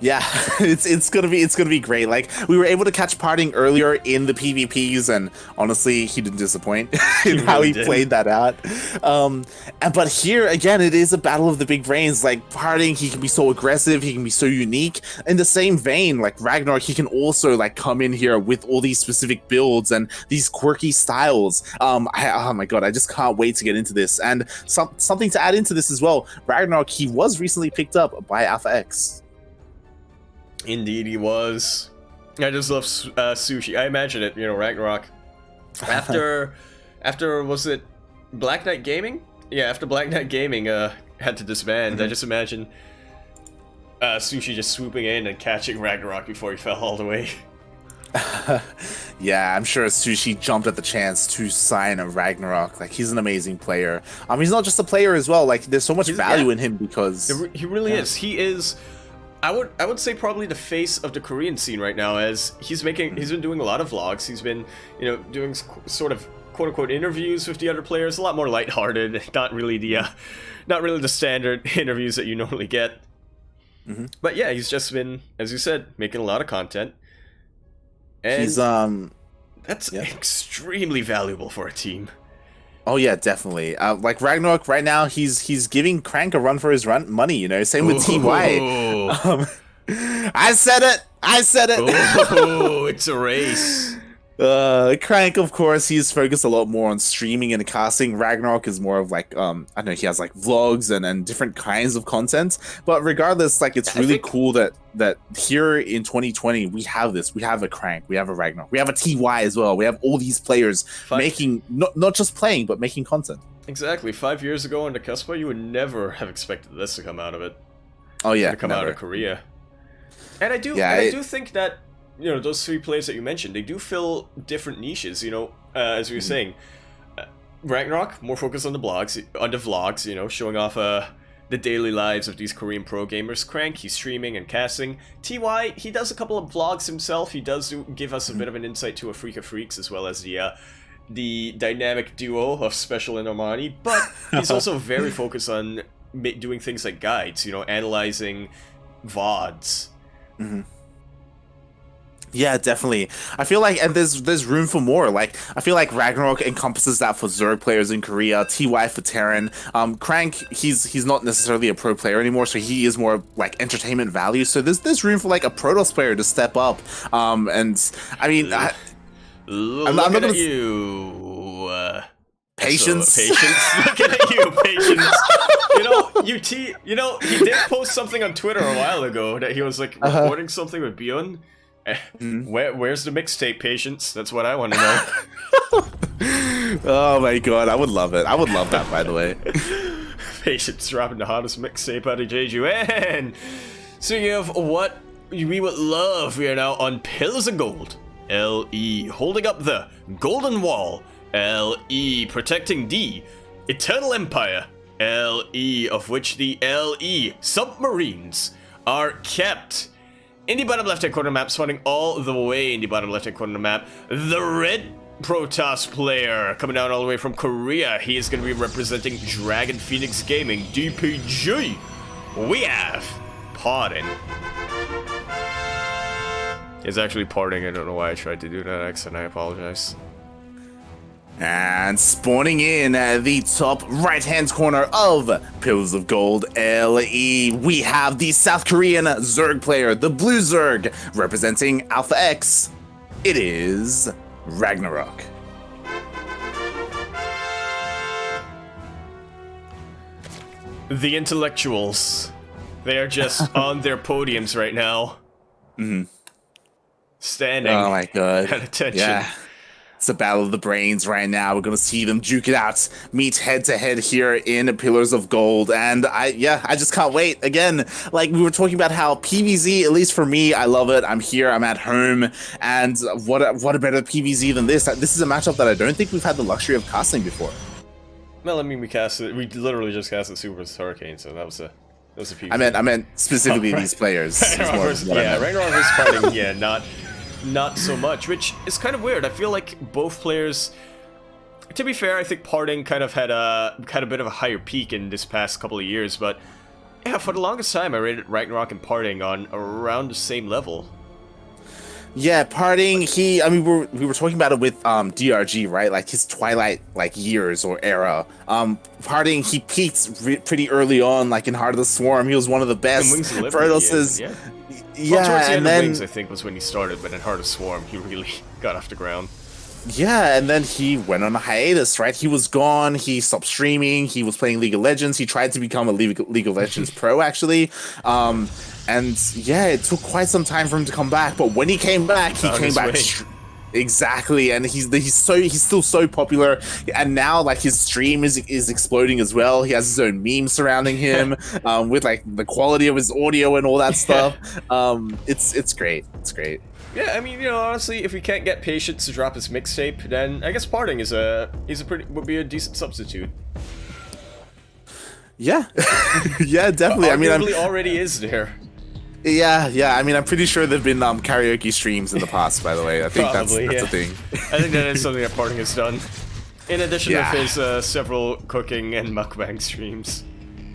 Yeah, it's gonna be great. Like we were able to catch PartinG earlier in the PvPs, and honestly, he didn't disappoint He in how really he did. played that out. But here again, it is a battle of the big brains. Like PartinG, he can be so aggressive, he can be so unique. In the same vein, like RagnaroK, he can also like come in here with all these specific builds and these quirky styles. Oh my god, I just can't wait to get into this. And something to add into this as well. RagnaroK, he was recently picked up by Alpha X. Indeed, he was. I just love sushi. I imagine it, RagnaroK. After was it Black Knight Gaming? Yeah, after Black Knight Gaming had to disband, I just imagine Sushi just swooping in and catching RagnaroK before he fell all the way. Yeah, I'm sure Sushi jumped at the chance to sign a RagnaroK. Like he's an amazing player. He's not just a player as well. Like there's so much value in him because He really is. He is. I would say probably the face of the Korean scene right now, as he's been doing a lot of vlogs. He's been doing sort of quote unquote interviews with the other players, a lot more lighthearted, not really the standard interviews that you normally get. But yeah, he's just been, as you said, making a lot of content, and he's that's extremely valuable for a team. Oh yeah, definitely. Like RagnaroK right now, he's giving Crank a run for his money. Same with TY. I said it. Oh, it's a race. Crank, of course, he's focused a lot more on streaming and casting. RagnaroK is more of like, I don't know, he has like vlogs and different kinds of content. But regardless, like it's really cool that here in 2020 we have this. We have a Crank, we have a RagnaroK, we have a TY as well. We have all these players making not just playing but making content. Exactly. 5 years ago on the Cuspa, you would never have expected this to come out of it. Oh yeah, to come out of Korea. And I do think that those three players that you mentioned, they do fill different niches. As we were saying, RagnaroK more focused on the vlogs, showing off the daily lives of these Korean pro gamers. Crank, he's streaming and casting. TY, he does a couple of vlogs himself. He does give us a bit of an insight to a Freak of Freaks, as well as the dynamic duo of Special and Armani. But he's also very focused on doing things like guides, analyzing VODs. Yeah, definitely. I feel like, and there's room for more. Like, I feel like RagnaroK encompasses that for Zerg players in Korea, TY for Terran. Crank, he's not necessarily a pro player anymore, so he is more like entertainment value. So there's room for like a Protoss player to step up. And I mean, I'm not gonna you. Patience. Looking at you, patience. He did post something on Twitter a while ago that he was like recording something with Bjorn. Where's the mixtape, Patience? That's what I want to know. Oh my god, I would love it. I would love that, by the way. Patience dropping the hottest mixtape out of Jeju. And speaking of what we would love, we are now on Pillars of Gold. LE holding up the Golden Wall. LE protecting the Eternal Empire. LE, of which the LE submarines are kept. In the bottom left-hand corner map, spawning all the way in the bottom left-hand corner map, the red Protoss player coming down all the way from Korea. He is going to be representing Dragon Phoenix Gaming, DPG. We have PartinG. It's actually PartinG. I don't know why I tried to do that accent. I apologize. And spawning in at the top right-hand corner of Pillars of Gold LE, we have the South Korean Zerg player, the Blue Zerg, representing Alpha X. It is RagnaroK. The intellectuals. They are just on their podiums right now. Standing. Oh my god. At attention. Yeah. It's a battle of the brains right now. We're gonna see them duke it out, meet head to head here in Pillars of Gold, and I just can't wait. Again, like we were talking about how PvZ, at least for me, I love it. I'm here, I'm at home, and what a better PvZ than this? This is a matchup that I don't think we've had the luxury of casting before. Well, I mean, we literally just casted Super Hurricane, so that was a PvZ. I meant specifically these players. RagnaroK is PartinG, not so much, which is kind of weird. I feel like both players, to be fair, I think PartinG kind of had a bit of a higher peak in this past couple of years, but Yeah, for the longest time, I rated RagnaroK and PartinG on around the same level. Yeah, PartinG, I mean, we were talking about it with DRG, right? Like his Twilight like years or era. PartinG, he peaked pretty early on, like in Heart of the Swarm. He was one of the best. Wings of Protoss, yeah. Yeah, well, towards the and end then of Wings, I think, was when he started, but in Heart of Swarm, he really got off the ground. yeah, and then he went on a hiatus, right? He was gone. He stopped streaming. He was playing League of Legends. He tried to become a League of Legends pro, actually. And yeah, it took quite some time for him to come back. But when he came back, he came back. Exactly, and he's still so popular, and now like his stream is exploding as well. He has his own memes surrounding him, with like the quality of his audio and all that stuff. It's great. It's great. Yeah, I mean, you know, honestly, if we can't get Patience to drop his mixtape, then I guess PartinG would be a decent substitute. Yeah, yeah, definitely. I mean, already is there. Yeah. I mean, I'm pretty sure there've been karaoke streams in the past. By the way, I think Probably, that's a thing. I think that is something that PartinG has done. In addition to his several cooking and mukbang streams.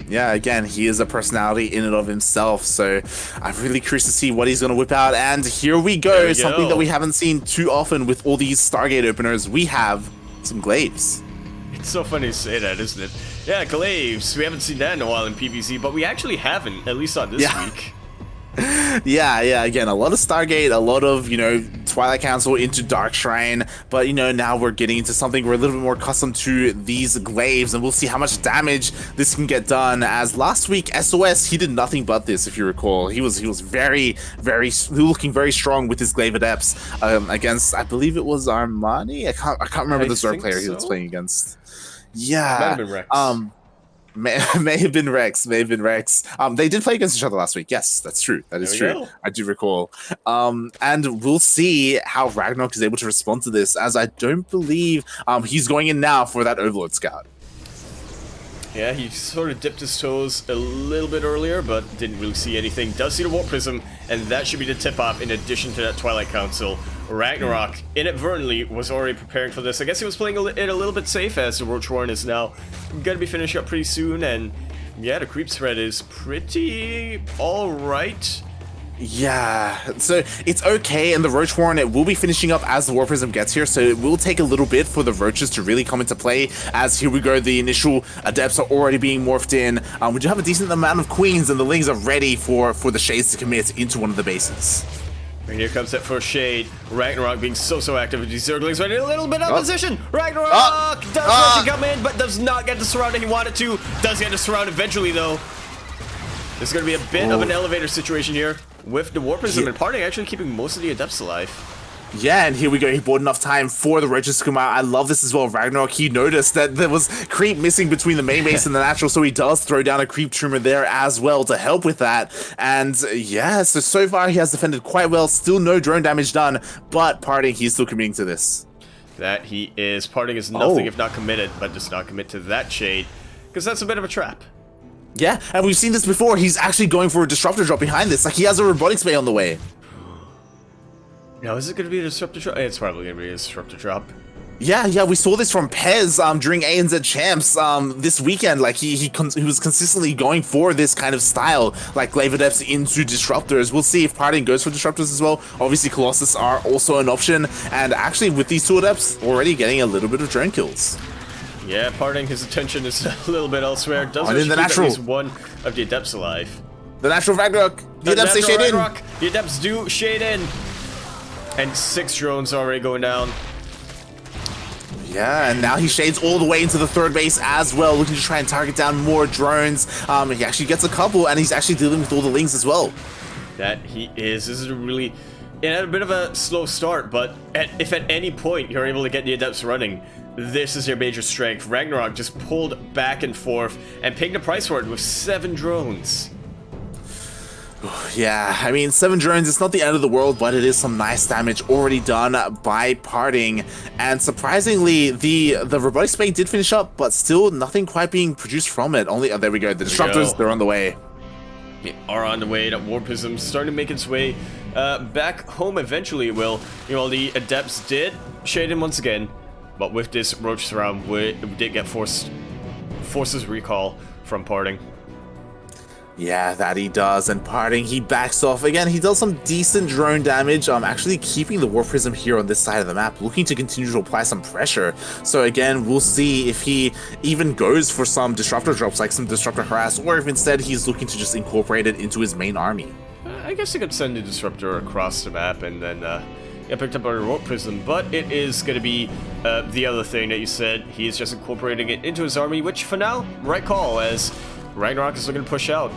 Yeah, again, he is a personality in and of himself, so I'm really curious to see what he's going to whip out. And here we go, something that we haven't seen too often with all these Stargate openers. We have some glaives. It's so funny to say that, isn't it? Yeah, glaives. We haven't seen that in a while in PvZ, but we actually haven't, at least on this week. Yeah, again, a lot of Stargate, a lot of, you know, Twilight Council into Dark Shrine, but, you know, now we're getting into something we're a little bit more accustomed to, these glaives, and we'll see how much damage this can get done, as last week, SOS, he did nothing but this, if you recall. He was very looking very strong with his glaive adepts, against, I believe it was Armani? I can't remember the Zerg player he was playing against. Yeah. Might have been Rex. May have been Rex. They did play against each other last week. Yes, that's true. That is true. I do recall. And we'll see how RagnaroK is able to respond to this, as I don't believe he's going in now for that Overlord Scout. Yeah, he sort of dipped his toes a little bit earlier, but didn't really see anything. Does see the Warp Prism, and that should be the tip-off in addition to that Twilight Council. RagnaroK inadvertently was already preparing for this. I guess he was playing it a little bit safe, as the Roach Warren is now going to be finishing up pretty soon, and yeah, the creep threat is pretty alright. Yeah, so it's okay, and the Roach Warren, it will be finishing up as the War Prism gets here, so it will take a little bit for the Roaches to really come into play, as here we go, the initial Adepts are already being morphed in. We do have a decent amount of Queens, and the Lings are ready for the Shades to commit into one of the bases. And here comes that first Shade. RagnaroK being so active with these Zerglings, but in a little bit of opposition. RagnaroK does want to come in, but does not get the surround that he wanted to. Does get the surround eventually, though. There's going to be a bit of an elevator situation here, with the War Prism and PartinG actually keeping most of the Adepts alive. Yeah, and here we go. He bought enough time for the Roaches to come out. I love this as well. RagnaroK, he noticed that there was creep missing between the main base and the natural, so he does throw down a creep tumor there as well to help with that. And yeah, so far he has defended quite well. Still no drone damage done, but PartinG, he's still committing to this. That he is. PartinG is nothing if not committed, but does not commit to that Shade, because that's a bit of a trap. Yeah, and we've seen this before. He's actually going for a Disruptor drop behind this. Like, he has a Robotics Bay on the way. Now, is it going to be a Disruptor drop? It's probably going to be a Disruptor drop. Yeah, we saw this from Pez during ANZ Champs this weekend. Like, he was consistently going for this kind of style, like Glaive Adepts into Disruptors. We'll see if PartinG goes for Disruptors as well. Obviously, Colossus are also an option, and actually, with these two Adepts, already getting a little bit of drone kills. Yeah, PartinG, his attention is a little bit elsewhere. Does in the natural. At least one of the Adepts alive. The natural RagnaroK. The Adepts, they shade in. The Adepts do shade in. And 6 drones already going down. Yeah, and now he shades all the way into the third base as well, looking to try and target down more drones. He actually gets a couple, and he's actually dealing with all the Lings as well. That he is. This is a really... It had a bit of a slow start, but if at any point you're able to get the Adepts running, this is your major strength. RagnaroK just pulled back and forth and paid the price for it with 7 drones. Yeah, I mean, 7 drones, it's not the end of the world, but it is some nice damage already done by PartinG. And surprisingly, the Robotic Spade did finish up, but still nothing quite being produced from it. Only, oh, there we go, the Disruptors, they're on the way. They are on the way. That War Prism starting to make its way back home eventually. It will. You know, the Adepts did shade in once again, but with this Roach Surround, we did get Forces Recall from PartinG. Yeah, that he does, and PartinG, he backs off. Again, he does some decent drone damage, actually keeping the Warp Prism here on this side of the map, looking to continue to apply some pressure. So again, we'll see if he even goes for some Disruptor drops, like some Disruptor Harass, or if instead he's looking to just incorporate it into his main army. I guess he could send a Disruptor across the map and then get picked up by a Warp Prism, but it is going to be the other thing that you said. He's just incorporating it into his army, which for now, right call, as RagnaroK is looking to push out.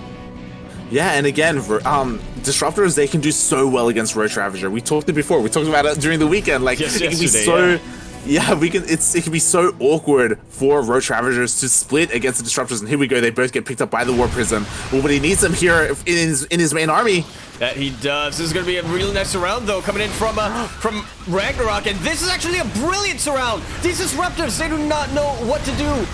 Yeah, and again, Disruptors, they can do so well against Roach Ravager. We talked it before. We talked about it during the weekend. Like, yes, it can be so... Yeah. Yeah, it can be so awkward for Roach Ravagers to split against the Disruptors, and here we go, they both get picked up by the Warp Prism. Well, but he needs them here in his main army. That he does. This is going to be a really nice surround, though, coming in from RagnaroK, and this is actually a brilliant surround. These Disruptors, they do not know what to do.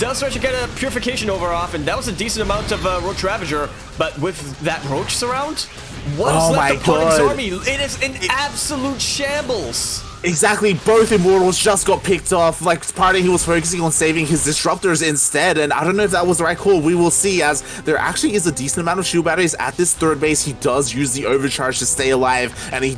Does start to get a Purification over off, and that was a decent amount of Roach Ravager, but with that Roach surround, what is left of PartinG's army? It is in absolute shambles. Exactly, both Immortals just got picked off. Like, PartinG, he was focusing on saving his Disruptors instead, and I don't know if that was the right call. We will see, as there actually is a decent amount of shield batteries at this third base. He does use the overcharge to stay alive, and he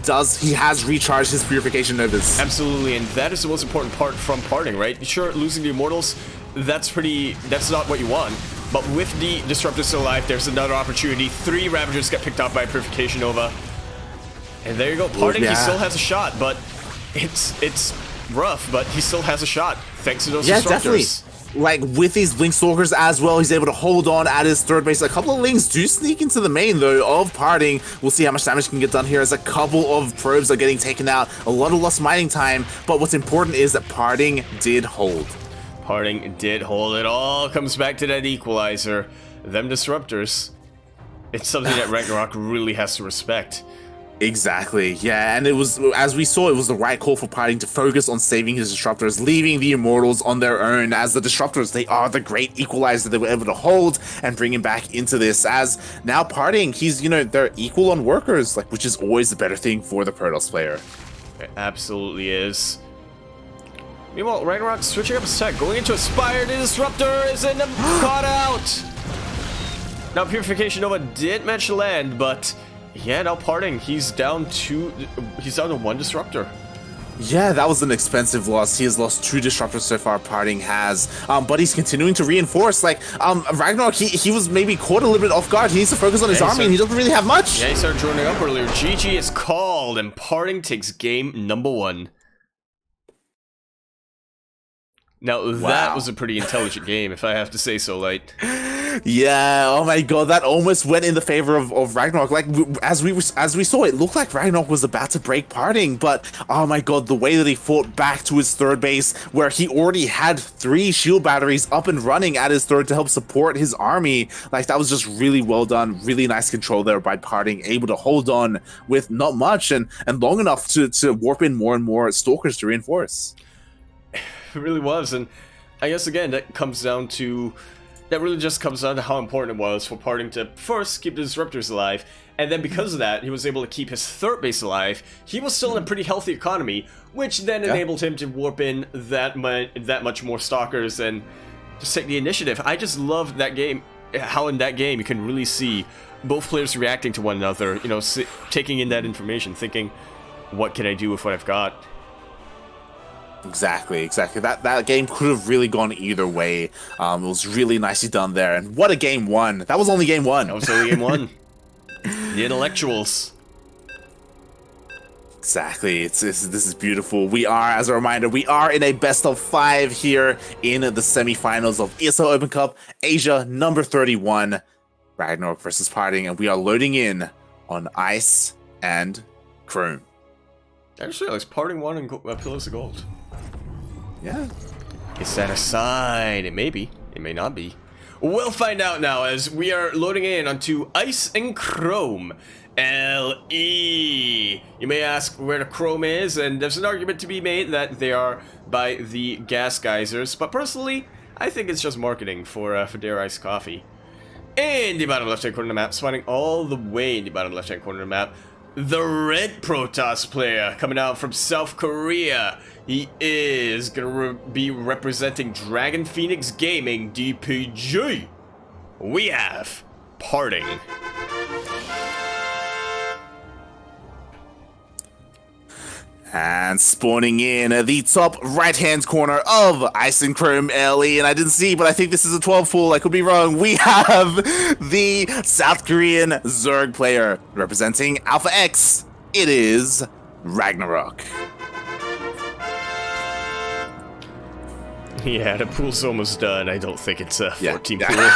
has recharged his Purification Novas. Absolutely, and that is the most important part from PartinG, right? Sure, losing the Immortals, that's not what you want. But with the Disruptors still alive, there's another opportunity. 3 Ravagers get picked off by Purification Nova. And there you go, PartinG, he still has a shot, but it's rough, but he still has a shot, thanks to those Disruptors. Definitely. Like, with these Link Stalkers as well, he's able to hold on at his third base. A couple of Links do sneak into the main, though, of PartinG. We'll see how much damage can get done here as a couple of probes are getting taken out. A lot of lost mining time, but what's important is that PartinG did hold. PartinG did hold. It all comes back to that equalizer. Them Disruptors. It's something that RagnaroK really has to respect. Exactly, yeah, and it was, as we saw, it was the right call for PartinG to focus on saving his Disruptors, leaving the Immortals on their own, as the Disruptors, they are the great equalizer they were able to hold and bring him back into this, as now PartinG, he's, they're equal on workers, like, which is always the better thing for the Protoss player. It absolutely is. Meanwhile, RagnaroK switching up his tech, going into Aspire. The Disruptor is in the caught out. Now Purification Nova did manage to land, but yeah, now PartinG, he's down to 1 Disruptor. Yeah, that was an expensive loss. He has lost 2 Disruptors so far, PartinG has. But he's continuing to reinforce. Like, RagnaroK, he was maybe caught a little bit off guard. He needs to focus on his army, and he doesn't really have much. Yeah, he started joining up earlier. GG is called, and PartinG takes game number 1. Now, that was a pretty intelligent game, if I have to say so, Light. Yeah, oh my god, that almost went in the favor of RagnaroK. Like, as we saw, it looked like RagnaroK was about to break PartinG, but oh my god, the way that he fought back to his third base, where he already had 3 shield batteries up and running at his third to help support his army, like, that was just really well done. Really nice control there by PartinG, able to hold on with not much and long enough to warp in more and more Stalkers to reinforce. It really was, and I guess again that really just comes down to how important it was for PartinG to first keep the Disruptors alive, and then because of that, he was able to keep his third base alive. He was still in a pretty healthy economy, which then enabled him to warp in that much more Stalkers and just take the initiative. I just love that game, how in that game you can really see both players reacting to one another, taking in that information, thinking, what can I do with what I've got? Exactly. That game could have really gone either way. It was really nicely done there, and what a game 1. That was only game 1. That was only game 1. The intellectuals. Exactly. This is beautiful. We are, as a reminder, we are in a best of 5 here in the semifinals of ESL Open Cup Asia number 31. RagnaroK versus PartinG, and we are loading in on Ice and Chrome. Actually, it's PartinG 1 and Pillars of Gold. Yeah. Is that a sign? It may be. It may not be. We'll find out now as we are loading in onto Ice and Chrome. LE. You may ask where the Chrome is, and there's an argument to be made that they are by the gas geysers, but personally, I think it's just marketing for their iced coffee. In the bottom left-hand corner of the map, spawning all the way in the bottom left-hand corner of the map, the red Protoss player coming out from South Korea. He is going to be representing Dragon Phoenix Gaming DPG. We have PartinG. And spawning in the top right-hand corner of Ice and Chrome LE, and I didn't see, but I think this is a 12 pool. I could be wrong. We have the South Korean Zerg player representing Alpha X. It is RagnaroK. Yeah, the pool's almost done. I don't think it's a 14 pool.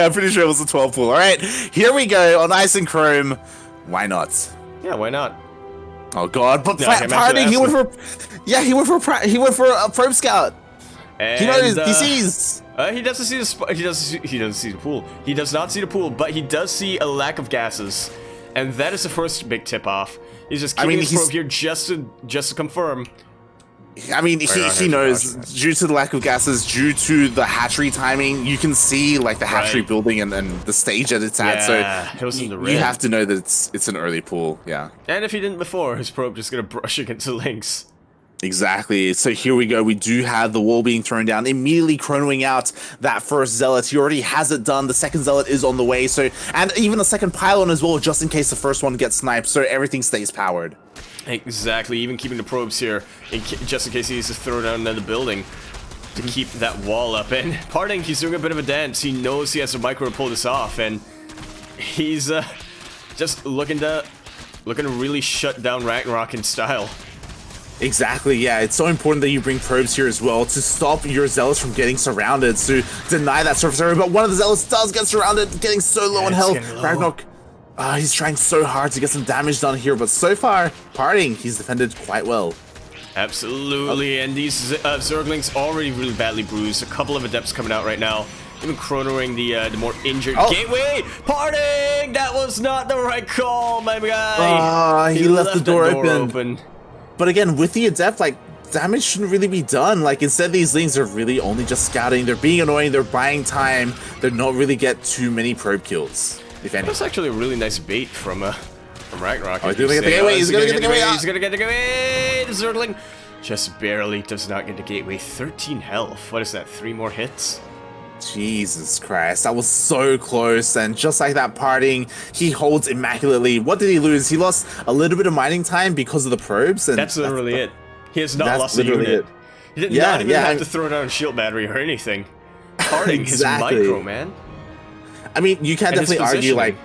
I'm pretty sure it was a 12 pool. All right, here we go on Ice and Chrome. Why not? Yeah, why not? Oh God! But No, PartinG, he went for a probe scout. And, he knows. He sees. He doesn't see the he doesn't see the pool. He does not see the pool, but he does see a lack of gases, and that is the first big tip off. He's just keeping his probe here just to confirm. I mean, he knows, due to the lack of gases, due to the hatchery timing, you can see like the hatchery building and the stage that it's at. So you have to know that it's an early pool. Yeah. And if he didn't before, his probe just gonna brush against the links. Exactly. So here we go. We do have the wall being thrown down, immediately chronoing out that first zealot. He already has it done. The second zealot is on the way. So, and even a second pylon as well, just in case the first one gets sniped. So everything stays powered. Exactly. Even keeping the probes here, just in case he needs to throw down another building to keep that wall up. And PartinG, he's doing a bit of a dance. He knows he has to micro pull this off, and he's just looking to really shut down RagnaroK in style. Exactly, yeah. It's so important that you bring probes here as well to stop your zealots from getting surrounded, to deny that surface area. But one of the zealots does get surrounded, getting so low on health. RagnaroK, he's trying so hard to get some damage done here, but so far, PartinG, he's defended quite well. Absolutely, and these Zerglings already really badly bruised. A couple of adepts coming out right now. Even chronoing the more injured gateway. PartinG, that was not the right call, my guy. He left the door open. But again, with the adept, like, damage shouldn't really be done. Like, instead, these lings are really only just scouting. They're being annoying. They're buying time. They're not really get too many probe kills, if any. That's actually a really nice bait from RagnaroK. Oh, he's gonna get the gateway. He's gonna get the gateway. He's gonna get the gateway. The Zergling just barely does not get the gateway. 13 health. What is that? 3 more hits? Jesus Christ, that was so close, and just like that, PartinG, he holds immaculately. What did he lose? He lost a little bit of mining time because of the probes, and that's literally it. He has not lost a unit. He did not even have to throw down a shield battery or anything. PartinG is micro, man. I mean, you can definitely argue, like,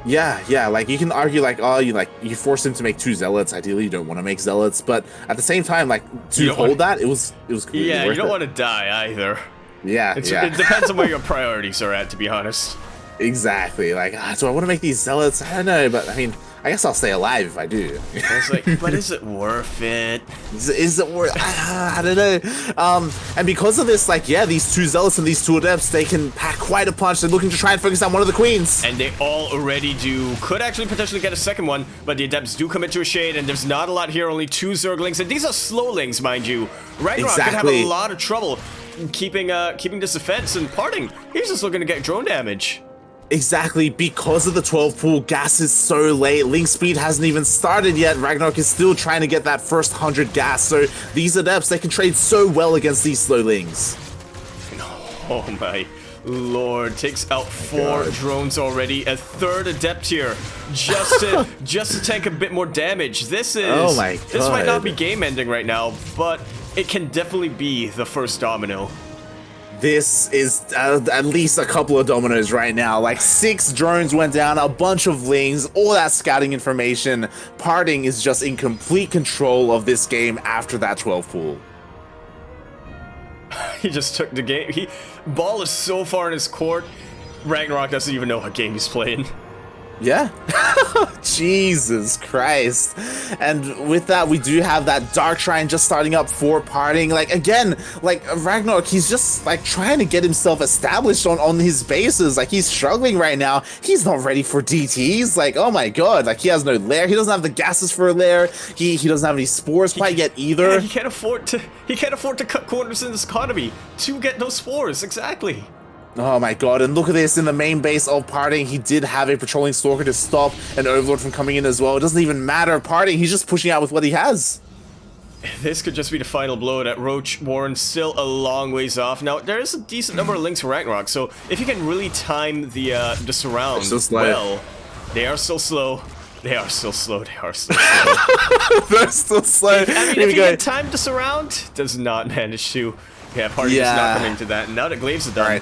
like you can argue like, oh, you forced him to make 2 zealots. Ideally, you don't want to make zealots, but at the same time, like, to hold that, it was completely worth you don't want to die either. Yeah, It depends on where your priorities are at, to be honest. Exactly. Like, do I want to make these zealots? I don't know, but I mean, I guess I'll stay alive if I do. It's like, but is it worth it? Is it worth? I don't know. And because of this, like, yeah, these 2 zealots and these 2 adepts, they can pack quite a punch. They're looking to try and focus on one of the queens. And they all already do. Could actually potentially get a second one, but the adepts do come into a shade, and there's not a lot here. Only 2 Zerglings, and these are slowlings, mind you. RagnaroK could have a lot of trouble keeping this defense, and PartinG, he's just looking to get drone damage. Exactly, because of the 12 pool, gas is so late. Link speed hasn't even started yet. RagnaroK is still trying to get that first 100 gas, so these adepts, they can trade so well against these slow lings. Oh my lord, takes out 4 drones already. A 3rd adept here, just to take a bit more damage. This might not be game ending right now, but it can definitely be the first domino. This is at least a couple of dominoes right now. Like 6 drones went down, a bunch of lings, all that scouting information. PartinG is just in complete control of this game after that 12 pool. He just took the game. Ball is so far in his court, RagnaroK doesn't even know what game he's playing. Yeah. Jesus Christ. And with that, we do have that Dark Shrine just starting up for PartinG. Like, again, like, RagnaroK, he's just, like, trying to get himself established on his bases. Like, he's struggling right now. He's not ready for DTs. Like, oh my god. Like, he has no lair. He doesn't have the gases for a lair. He doesn't have any spores quite yet either. Yeah, he can't afford to cut corners in this economy to get those spores. Exactly. Oh my god, and look at this, in the main base of PartinG, he did have a patrolling stalker to stop an overlord from coming in as well. It doesn't even matter, PartinG, he's just pushing out with what he has. this could just be the final blow. That Roach Warren still a long ways off. Now, there is a decent number of links for RagnaroK, so if you can really time the surround well, they are still slow. They are still slow. They are still slow. They're still slow. If you can time the surround, does not manage to. Yeah, PartinG is not coming to that. And now that Glaives are done,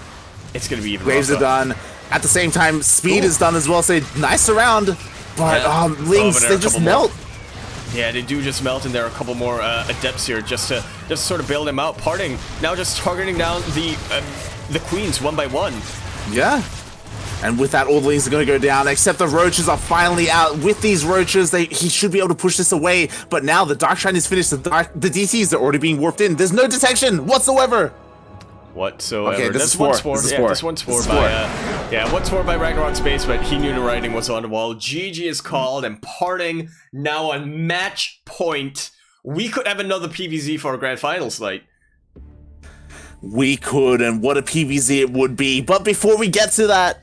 it's going to be even Glaives are done. At the same time, Speed is done as well, so nice surround. But Lings, they just melt. Yeah, they do just melt, and there are a couple more adepts here just to sort of bail them out. PartinG now just targeting down the queens one by one. Yeah. And with that, all the Lings are going to go down, except the Roaches are finally out. With these Roaches, he should be able to push this away. But now the Dark Shrine is finished. The DTs are already being warped in. There's no detection whatsoever. Whatsoever. Okay, this is four. This one's four by one's four by RagnaroK's base, but he knew the writing was on the wall. GG is called, and PartinG now on match point. We could have another PvZ for a grand finals night. We could, and what a PvZ it would be. But before we get to that,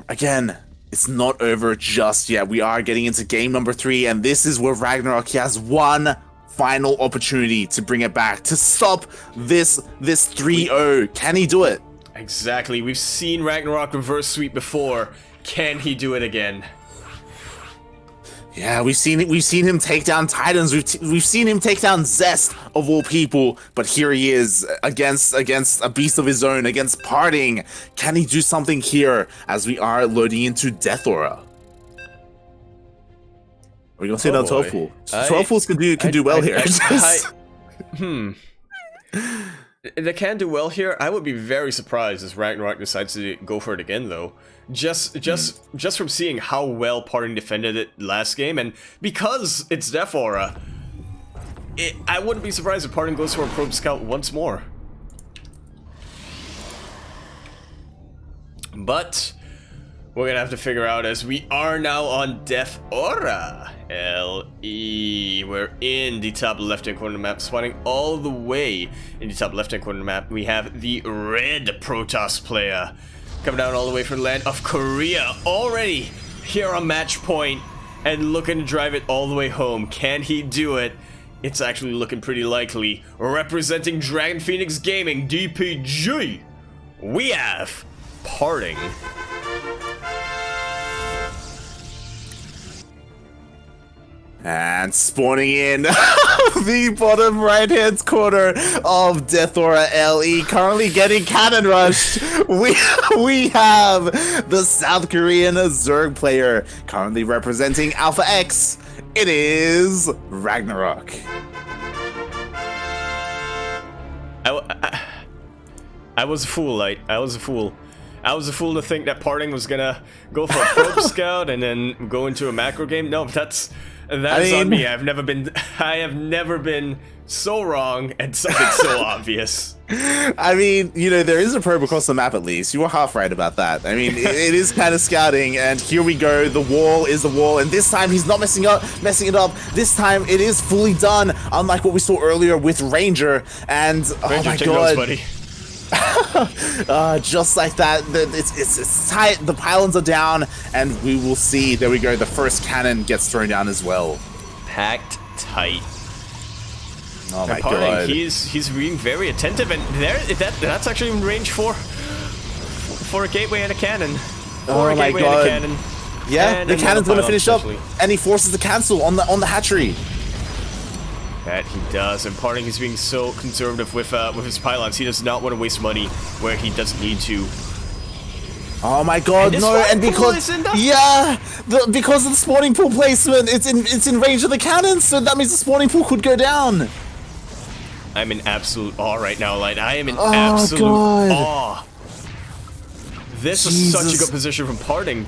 again, it's not over just yet. We are getting into game number 3, and this is where RagnaroK has one final opportunity to bring it back, to stop this 3-0. Can he do it? Exactly. We've seen RagnaroK reverse sweep before. Can he do it again? Yeah, we've seen him take down Titans. We've seen him take down Zest of all people. But here he is against a beast of his own, against PartinG. Can he do something here as we are loading into Death Aura? We're gonna say no 12 Fool. 12 Fools can do well here. They can do well here. I would be very surprised if RagnaroK decides to go for it again, though. Just from seeing how well PartinG defended it last game, and because it's Death Aura, I wouldn't be surprised if PartinG goes for a Probe Scout once more. But we're gonna have to figure out, as we are now on Death Aura. LE. We're in the top left-hand corner of the map, spawning all the way in the top left-hand corner of the map. We have the red Protoss player coming down all the way from the land of Korea, already here on match point and looking to drive it all the way home. Can he do it? It's actually looking pretty likely. Representing Dragon Phoenix Gaming, DPG, we have PartinG. And spawning in the bottom right-hand corner of Death Aura LE, currently getting cannon rushed. We have the South Korean Zerg player, currently representing Alpha X. It is RagnaroK. I was a fool, Light. I was a fool. I was a fool to think that PartinG was gonna go for a Probe Scout and then go into a macro game. No, that's on me. I have never been so wrong at something so obvious. I mean, you know, there is a probe across the map at least. You were half right about that. I mean, it is kind of scouting, and here we go. The wall is the wall, and this time he's not messing it up. This time it is fully done, unlike what we saw earlier with Ranger. And oh my god, buddy. Just like that, it's tight. The pylons are down, and we will see. There we go. The first cannon gets thrown down as well. Packed tight. Oh my god. He's being very attentive, and that's actually in range for a gateway and a cannon. Oh my god. And a cannon. Yeah, the cannon's gonna finish up, and he forces the cancel on the hatchery. That he does, and PartinG is being so conservative with his pylons. He does not want to waste money where he doesn't need to. Oh my god, no! And because because of the spawning pool placement, it's in range of the cannons, so that means the spawning pool could go down. I'm in absolute awe right now, Light. I am in absolute awe. This is such a good position from PartinG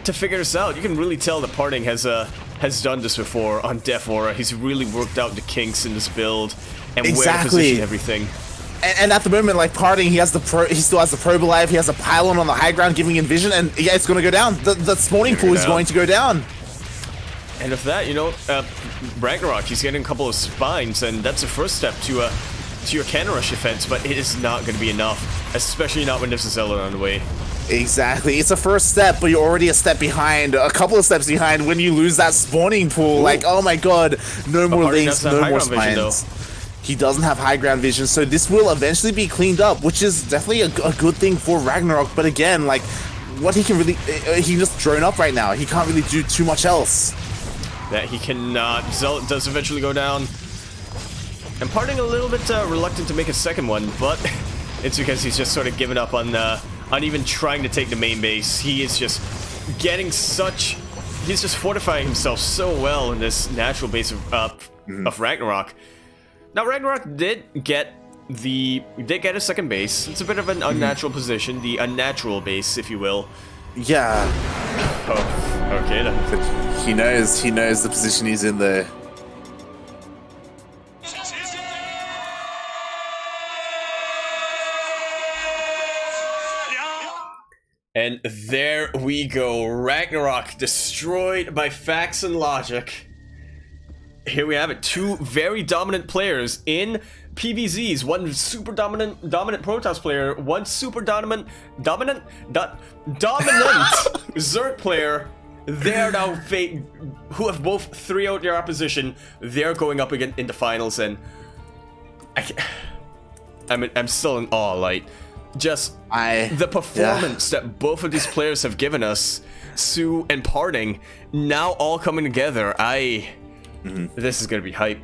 to figure this out. You can really tell that PartinG has done this before on Death Aura. He's really worked out the kinks in this build and where to position everything. And at the moment, like PartinG, he still has the probe alive. He has a pylon on the high ground giving him vision, and yeah, it's going to go down. The spawning pool is going to go down. And with that, you know, RagnaroK, he's getting a couple of spines, and that's the first step to your cannon rush defense, but it is not going to be enough, especially not when there's a Zealot on the way. Exactly. It's a first step, but you're already a step behind, a couple of steps behind when you lose that spawning pool. Ooh. Like, oh my god, no more links, no more spines. He doesn't have high ground vision, so this will eventually be cleaned up, which is definitely a good thing for RagnaroK. But again, like, what he can really, he can just drone up right now. He can't really do too much else. That he cannot. Zealot does eventually go down. And PartinG a little bit reluctant to make a second one, but it's because he's just sort of given up on even trying to take the main base. He is just getting such... He's just fortifying himself so well in this natural base of RagnaroK. Now, RagnaroK did get a second base. It's a bit of an unnatural position, the unnatural base, if you will. Yeah. Oh, okay then. But he knows the position he's in there. And there we go. RagnaroK destroyed by facts and logic. Here we have it. Two very dominant players in PvZs. One super dominant Protoss player. One super dominant Zerg player. They're now who have both 3-0'd their opposition. They're going up again in the finals, and I'm still in awe. Like, just the performance that both of these players have given us, Sue and PartinG, now all coming together. This is gonna be hype.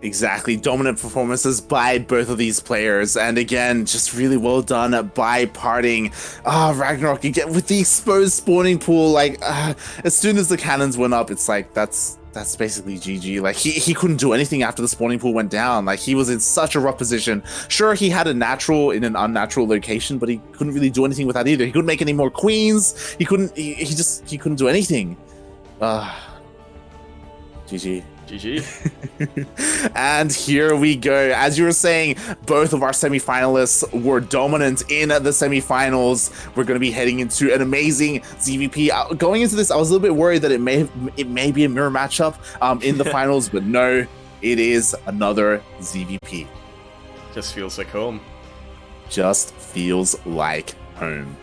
Exactly, dominant performances by both of these players, and again, just really well done by PartinG. RagnaroK again with the exposed spawning pool. Like, as soon as the cannons went up, it's like that's basically GG. Like, he couldn't do anything after the spawning pool went down. Like, he was in such a rough position. Sure, he had a natural in an unnatural location, but he couldn't really do anything with that either. He couldn't make any more queens. He couldn't do anything. GG. GG. And here we go. As you were saying, both of our semi-finalists were dominant in the semi-finals. We're going to be heading into an amazing ZVP. Going into this, I was a little bit worried that it may be a mirror matchup in the finals, but no, it is another ZVP. Just feels like home. Just feels like home.